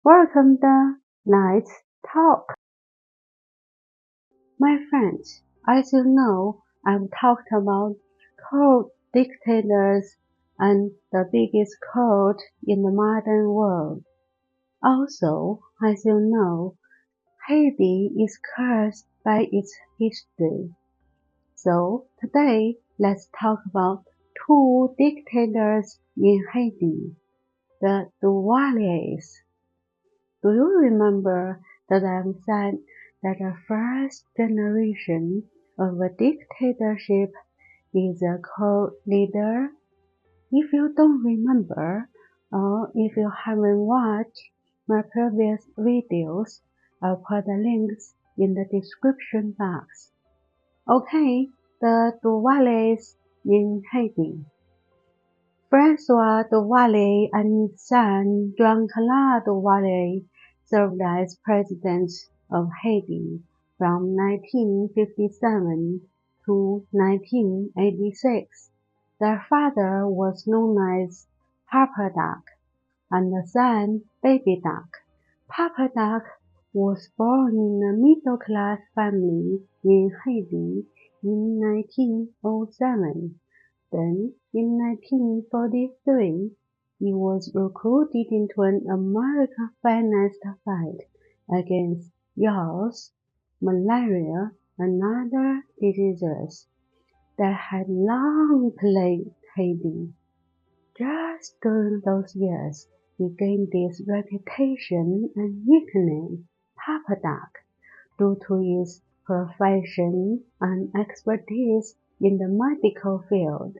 Welcome to Let's Talk. My friends, as you know, I've talked about cult dictators and the biggest cult in the modern world. Also, as you know, Haiti is cursed by its history. So today, let's talk about two dictators in Haiti, the Duvaliers. Do you remember that I've said that the first generation of a dictatorship is a cult leader? If you don't remember, or if you haven't watched my previous videos, I'll put the links in the description box. Okay, the Duvaliers in Haiti. Francois Duvalier and his son Jean-Claude Duvalier served as presidents of Haiti from 1957 to 1986. Their father was known as Papa Duck and the son Baby Duck. Papa Duck was born in a middle-class family in Haiti in 1907. Then, in 1943, he was recruited into an American-financed fight against yaws, malaria, and other diseases that had long plagued Haiti. Just during those years, he gained this reputation and nickname, Papa Duck, due to his profession and expertise in the medical field.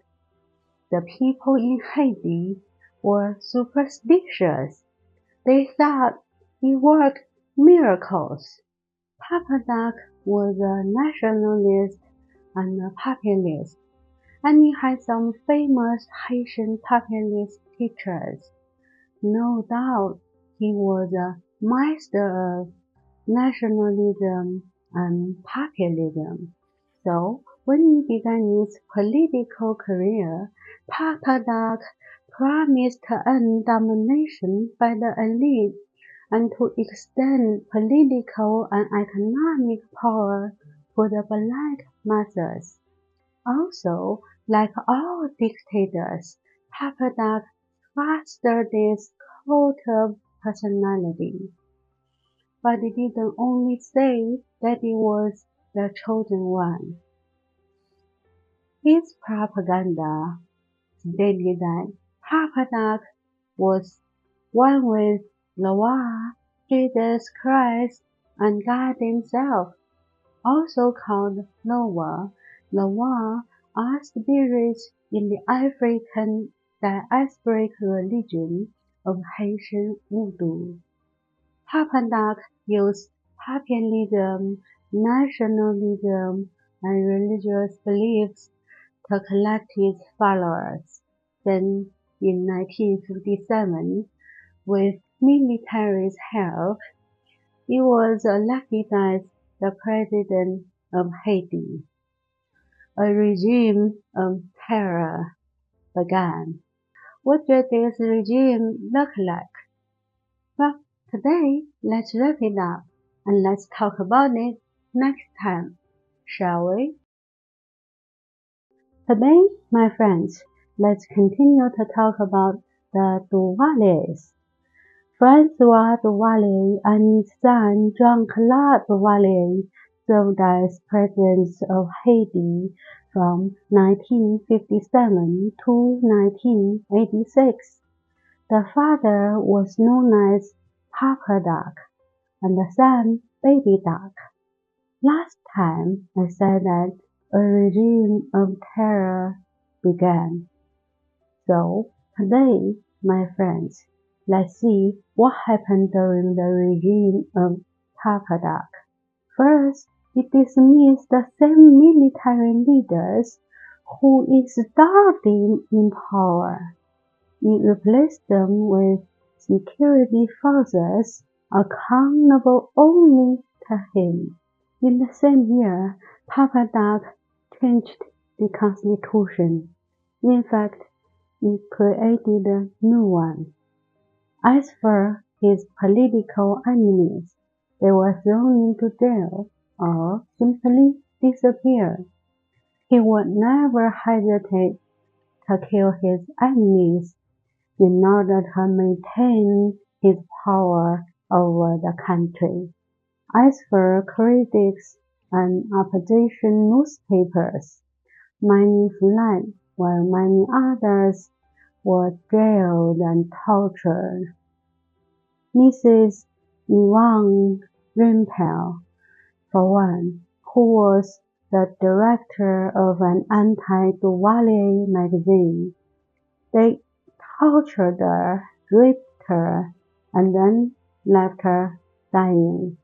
The people in Haiti were superstitious. They thought he worked miracles. Papa Duck was a nationalist and a populist, and he had some famous Haitian populist teachers. No doubt he was a master of nationalism and populism. So, when he began his political career, Papa Duck promised to end domination by the elite and to extend political and economic power to the black masses. Also, like all dictators, Papa Duck fostered this cult of personality. But he didn't only say that he was the chosen one. His propaganda stated that Papa Duck was one with Noah, Jesus Christ, and God himself, also called Noah. Noah are spirits in the African diasporic religion of Haitian Voodoo. Papa Duck used populism, nationalism, and religious beliefs to collect his followers. Then, in 1957, with military help, he was elected as the president of Haiti. A regime of terror began. What did this regime look like? Well, today, let's wrap it up and let's talk about it next time, shall we? Today, my friends, let's continue to talk about the Duvaliers. Francois Duvalier and his son Jean-Claude Duvalier served as presidents of Haiti from 1957 to 1986. The father was known as Papa Duck and the son Baby Duck. Last time I said that a regime of terror began. So today, my friends, let's see what happened during the regime of Papa Duck. First, it dismissed the same military leaders who installed him in power. It replaced them with security forces accountable only to him. In the same year, Papa Duck changed the constitution. In fact, he created a new one. As for his political enemies. They were thrown into jail or simply disappeared. He would never hesitate to kill his enemies in order to maintain his power over the country. As for critics and opposition newspapers, many fled while many others were jailed and tortured. Mrs. Yvonne Rimpel, for one, who was the director of an anti-Duvalier magazine. They tortured her, raped her, and then left her dying.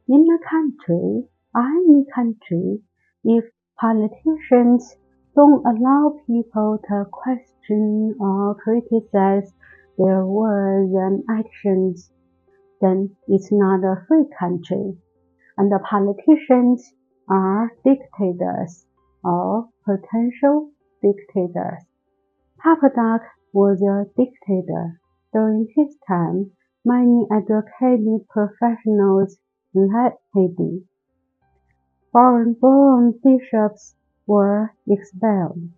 In any country, if politicians don't allow people to question or criticize their words and actions, then it's not a free country, and the politicians are dictators or potential dictators. Papa Doc was a dictator. During his time, many educated professionals left Haiti. Foreign-born bishops were expelled.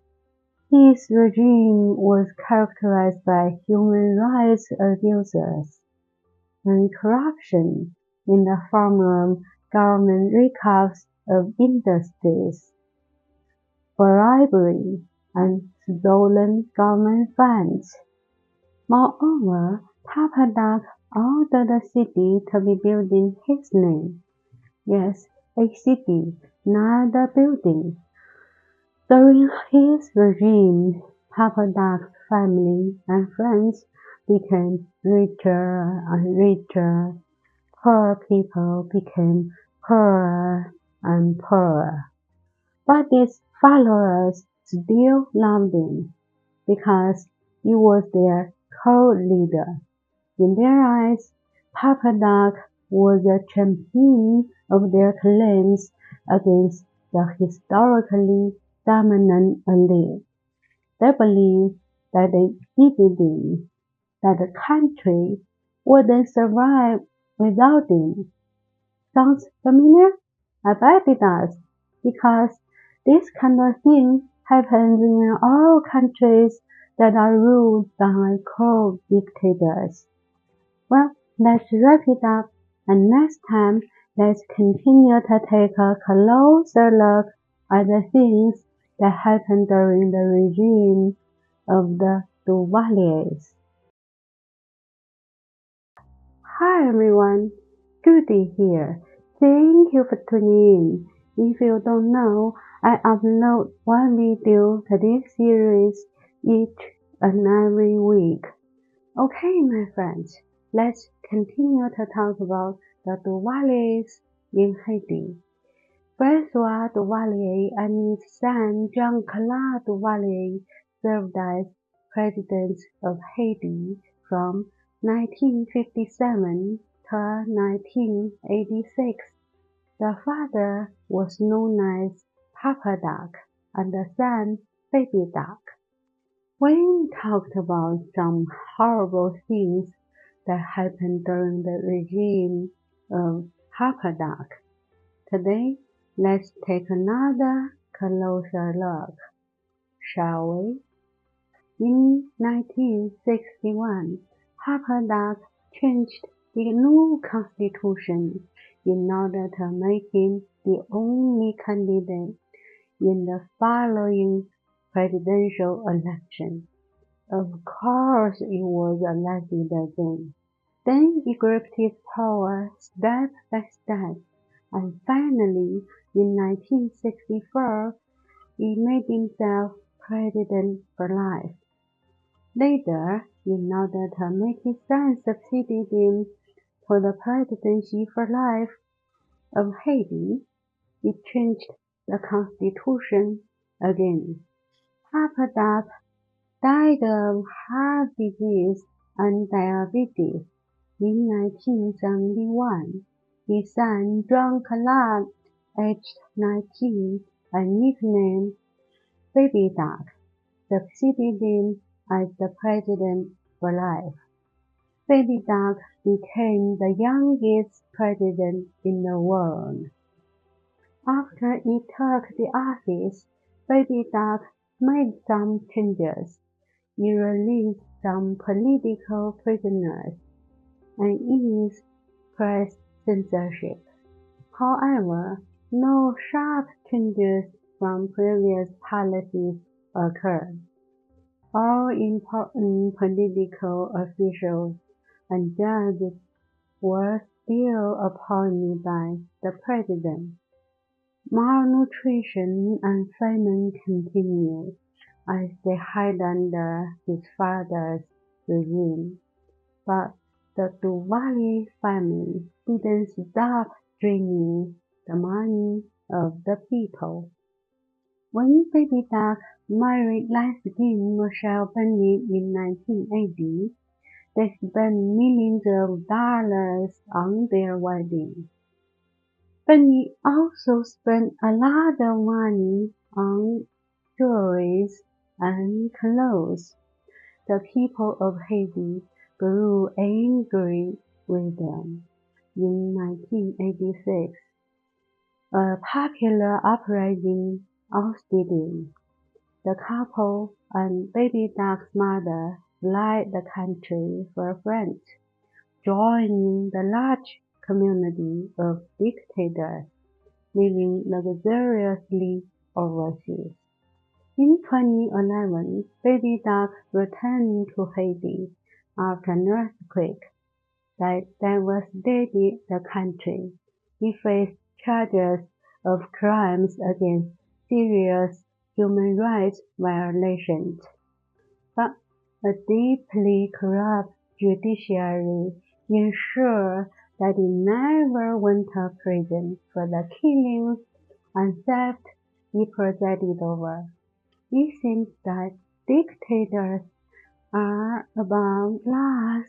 His regime was characterized by human rights abuses and corruption in the form of government recalls of industries, bribery, and stolen government funds. Moreover, Papa Doc ordered a city to be built in his name. Yes, a city, not a building. During his regime, Papa Doc's family and friends became richer and richer. Poor people became poorer and poorer. But his followers still loved him because he was their co-leader. In their eyes, Papa Doc was a champion of their claims against the historically dominant elite. They believed that they needed him, that the country wouldn't survive without him. Sounds familiar? I bet it does, because this kind of thing happens in all countries that are ruled by corrupt dictators. Well, let's wrap it up, and next time let's continue to take a closer look at the things that happened during the regime of the Duvaliers. Hi everyone, Judy here. Thank you for tuning in. If you don't know, I upload one video to this series each and every week. Okay, my friends, let's continue to talk about the Duvaliers in Haiti. François Duvalier and his son Jean-Claude Duvalier served as presidents of Haiti from 1957 to 1986. The father was known as Papa Doc and the son Baby Doc. We talked about some horrible things that happened during the regime of Papa Doc. Today, let's take another closer look, shall we? In 1961, Papa Doc changed the new constitution in order to make him the only candidate in the following presidential election. Of course, he was elected again. Then he gripped his power step by step, and finally, in 1964, he made himself president for life. Later, in order to make his son succeed him for the presidency for life of Haiti, he changed the constitution again. Papa Doc died of heart disease and diabetes in 1971. His son Jean-Claude, aged 19 and nicknamed Baby Doc, succeeded him as the president for life. Baby Duck became the youngest president in the world. After he took the office, Baby Duck made some changes. He released some political prisoners and eased press censorship. However, no sharp changes from previous policies occurred. All important political officials and judges were still appointed by the president. Malnutrition and famine continued as they hid under his father's regime, but the Diwali family didn't stop draining the money of the people. When Baby Duck married light-skinned Michelle Bennett in 1980, they spent millions of dollars on their wedding. Bennett also spent a lot of money on jewelry and clothes. The people of Haiti grew angry with them. In 1986, a popular uprising ousted him. The couple and Baby Duck's mother fled the country for France, joining the large community of dictators living luxuriously overseas. In 2011, Baby Duck returned to Haiti after an earthquake that devastated the country. He faced charges of crimes against serious human rights violations, but a deeply corrupt judiciary ensured that he never went to prison for the killings and theft he presided over. It seems that dictators are about laws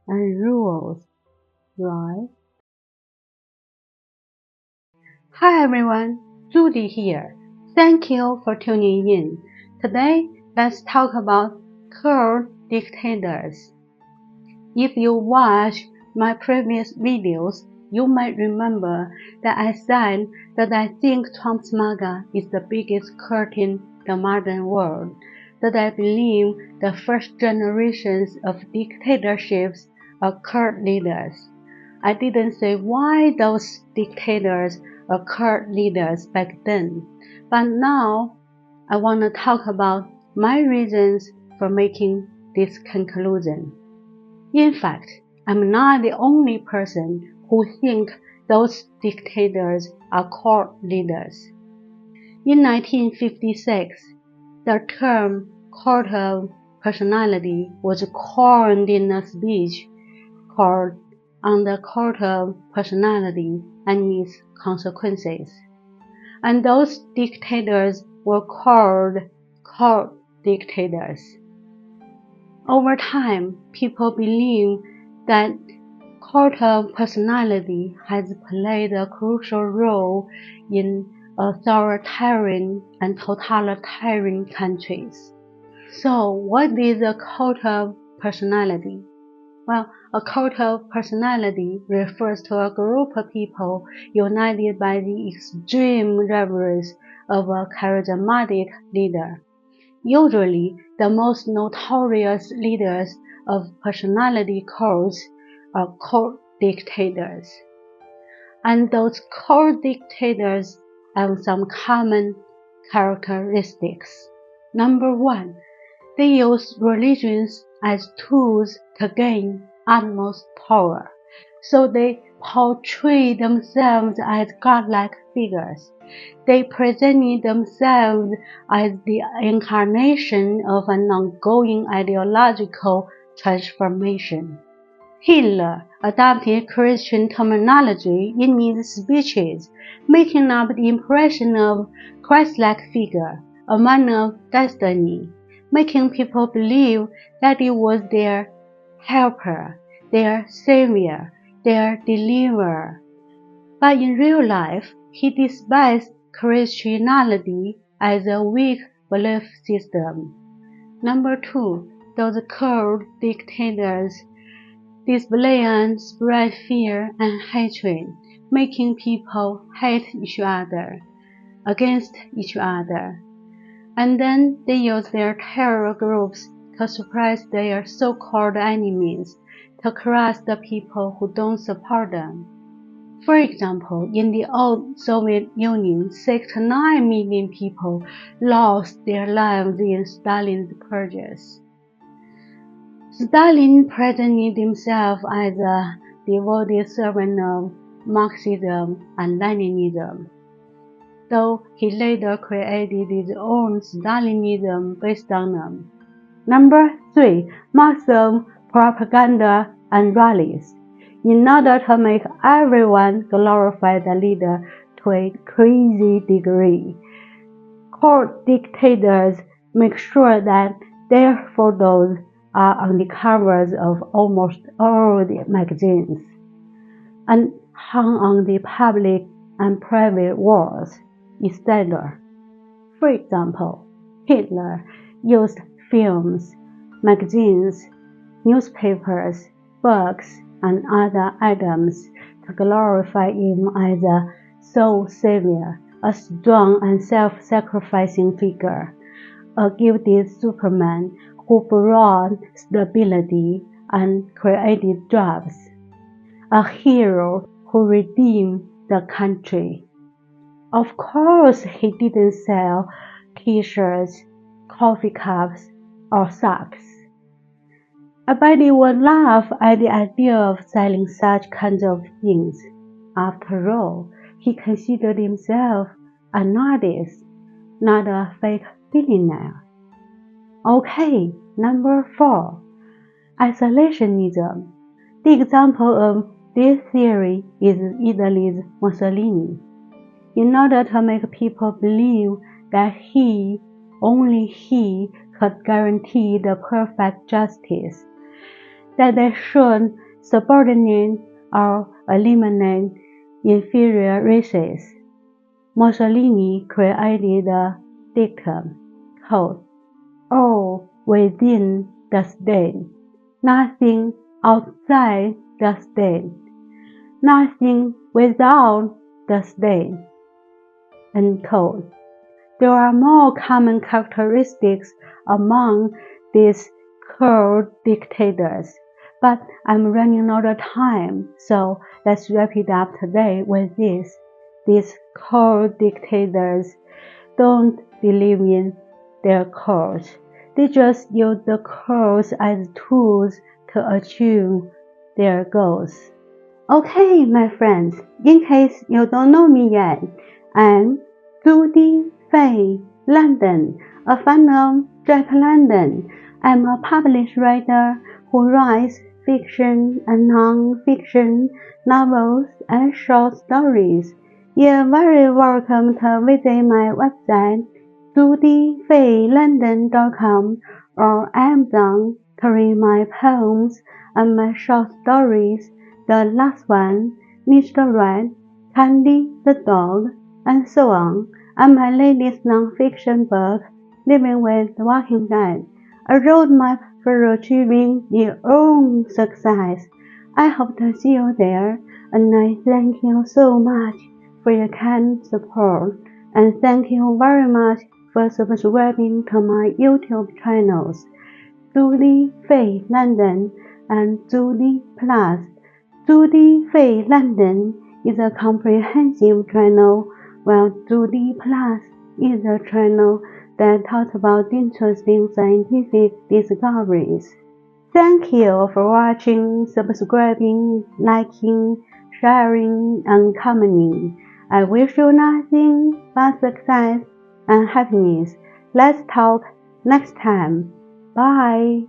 and rules, right? Hi everyone, Judy here. Thank you for tuning in. Today, let's talk about cult dictators. If you watch my previous videos, you might remember that I said that I think Trump's MAGA is the biggest cult in the modern world, that I believe the first generations of dictatorships are cult leaders. I didn't say why those dictators are cult leaders back then, but now I want to talk about my reasons for making this conclusion. In fact, I'm not the only person who thinks those dictators are cult leaders. In 1956, the term cult of personality was coined in a speech called On the Cult of Personality and Its Consequences. And those dictators were called cult dictators. Over time, people believe that cult of personality has played a crucial role in authoritarian and totalitarian countries. So, what is a cult of personality? Well, a cult of personality refers to a group of people united by the extreme reverence of a charismatic leader. Usually, the most notorious leaders of personality cults are cult dictators. And those cult dictators have some common characteristics. Number one, they use religions as tools to gain utmost power. So they portray themselves as godlike figures. They presented themselves as the incarnation of an ongoing ideological transformation. Hitler adopted Christian terminology in his speeches, making up the impression of Christ-like figure, a man of destiny, making people believe that he was their helper, their savior, their deliverer. But in real life, he despised Christianity as a weak belief system. Number two, those cult dictators display and spread fear and hatred, making people hate each other, against each other. And then they use their terror groups to suppress their so-called enemies, to crush the people who don't support them. For example, in the old Soviet Union, 6 to 9 million people lost their lives in Stalin's purges. Stalin presented himself as a devoted servant of Marxism and Leninism, though he later created his own Stalinism based on them. Number 3. Massive propaganda and rallies. In order to make everyone glorify the leader to a crazy degree, court dictators make sure that their photos are on the covers of almost all the magazines and hung on the public and private walls, etc. For example, Hitler used films, magazines, newspapers, books, and other items to glorify him as a soul savior, a strong and self-sacrificing figure, a gifted Superman who brought stability and created jobs, a hero who redeemed the country. Of course, he didn't sell t-shirts, coffee cups, or socks. I bet he would laugh at the idea of selling such kinds of things. After all, he considered himself an artist, not a fake billionaire. Okay, number 4. Isolationism. The example of this theory is Italy's Mussolini. In order to make people believe that only he, could guarantee the perfect justice, that they should subordinate or eliminate inferior races, Mussolini created a dictum called all within the state, nothing outside the state, nothing without the state. Unquote. There are more common characteristics among these cold dictators, but I'm running out of time, so let's wrap it up today with this. These cold dictators don't believe in their cause. They just use the cause as tools to achieve their goals. Okay, my friends, in case you don't know me yet, I'm Judy Fay London, a fan of Jack London. I'm a published writer who writes fiction and non-fiction novels and short stories. You're very welcome to visit my website, judyfaylondon.com, or Amazon to read my poems and my short stories. The last one, Mr. Red, Candy the Dog, and so on, and my latest non-fiction book, Living with the Walking Dead, a roadmap for achieving your own success. I hope to see you there, and I thank you so much for your kind support, and thank you very much for subscribing to my YouTube channels, Judy Fay London and Judy Plus. Judy Fay London is a comprehensive channel, while Judy Plus is a channel that talks about interesting scientific discoveries. Thank you for watching, subscribing, liking, sharing, and commenting. I wish you nothing but success and happiness. Let's talk next time. Bye.